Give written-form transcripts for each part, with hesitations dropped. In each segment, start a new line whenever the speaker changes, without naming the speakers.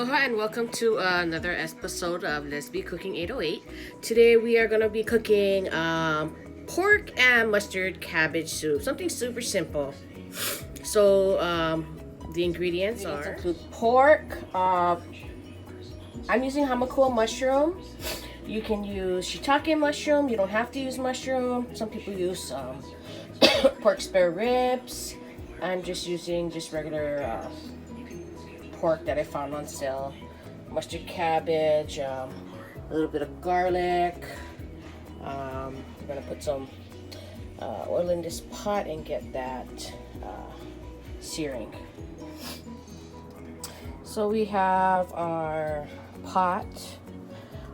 Aloha and welcome to another episode of LesBcookin808. Today we are going to be cooking pork and mustard cabbage soup. Something super simple. So the ingredients include pork. I'm using Hamakua mushroom. You can use shiitake mushroom. You don't have to use mushroom. Some people use pork spare ribs. I'm just using regular pork that I found on sale. Mustard cabbage, a little bit of garlic. I'm gonna put some oil in this pot and get that searing. So we have our pot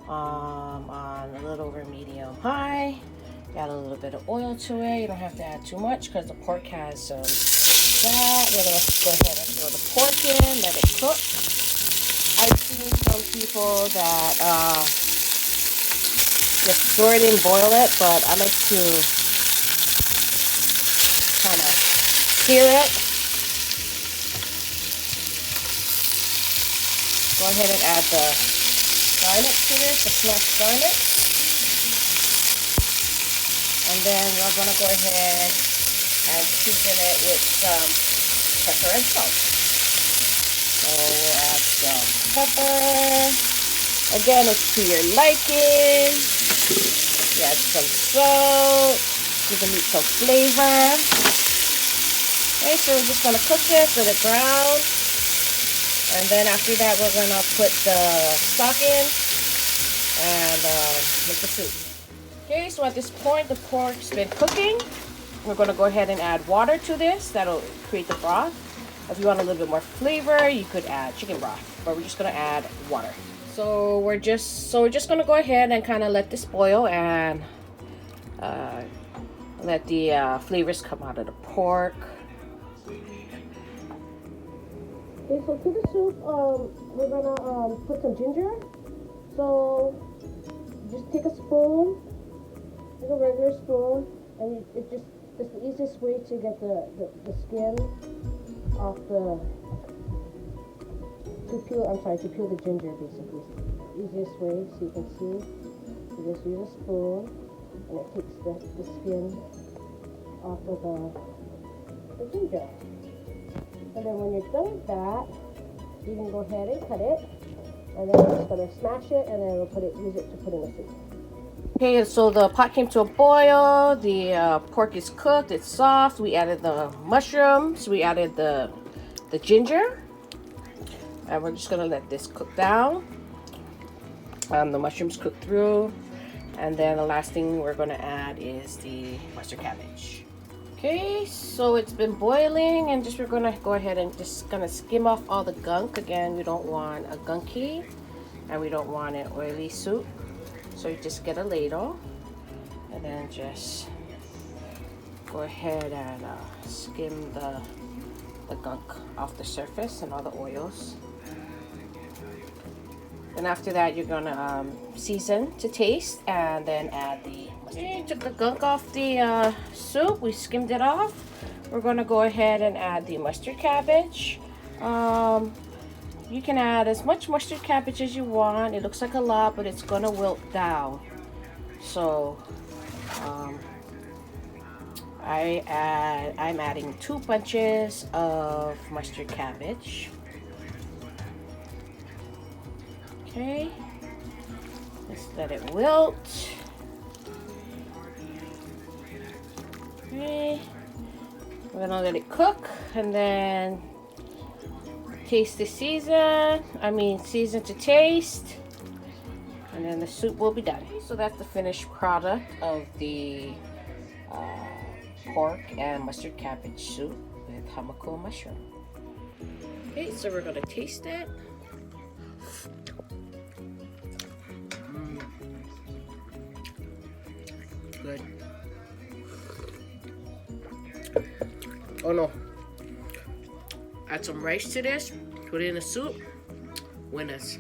on a little over medium high. Add a little bit of oil to it. You don't have to add too much because the pork has some that. We're going to go ahead and throw the pork in, let it cook. I've seen some people that just throw it in, boil it, but I like to kind of sear it. Go ahead and add the garlic to this, the smashed garlic. And then we're going to go ahead and season it with some pepper and salt. So we'll add some pepper. Again, it's to your liking. You add some salt. Give the meat some flavor. Okay, so we're just going to cook this, let it brown. And then after that, we're going to put the stock in and make the soup. Okay, so at this point, the pork's been cooking. We're going to go ahead and add water to this. That'll create the broth. If you want a little bit more flavor, you could add chicken broth, but we're just going to add water. So we're just going to go ahead and kind of let this boil and let the flavors come out of the pork. Okay, so to the soup, we're going to put some ginger. So just take a spoon, like a regular spoon, and it's the easiest way to get the skin off to peel the ginger, basically. Easiest way, so you can see. You just use a spoon and it takes the skin off of the ginger. And then when you're done with that, you can go ahead and cut it, and then we're just gonna smash it, and then we'll use it to put in the soup. Okay, so the pot came to a boil. The pork is cooked. It's soft. We added the mushrooms. We added the ginger. And we're just going to let this cook down. The mushrooms cook through. And then the last thing we're going to add is the mustard cabbage. Okay, so it's been boiling. And we're going to go ahead and just kind of skim off all the gunk. Again, we don't want a gunky. And we don't want an oily soup. So you just get a ladle and then just go ahead and skim the gunk off the surface and all the oils. And after that, you're gonna season to taste and then add the mustard. Okay, took the gunk off the soup. We skimmed it off. We're gonna go ahead and add the mustard cabbage. You can add as much mustard cabbage as you want. It looks like a lot, but it's gonna wilt down. So I'm adding 2 bunches of mustard cabbage. Okay, let's let it wilt. Okay, we're gonna let it cook and then taste the season to taste, and then the soup will be done. So that's the finished product of the pork and mustard cabbage soup with Hamakua mushroom. Okay, so we're gonna taste it. Good. Oh no. Add some rice to this, put it in the soup. Winners.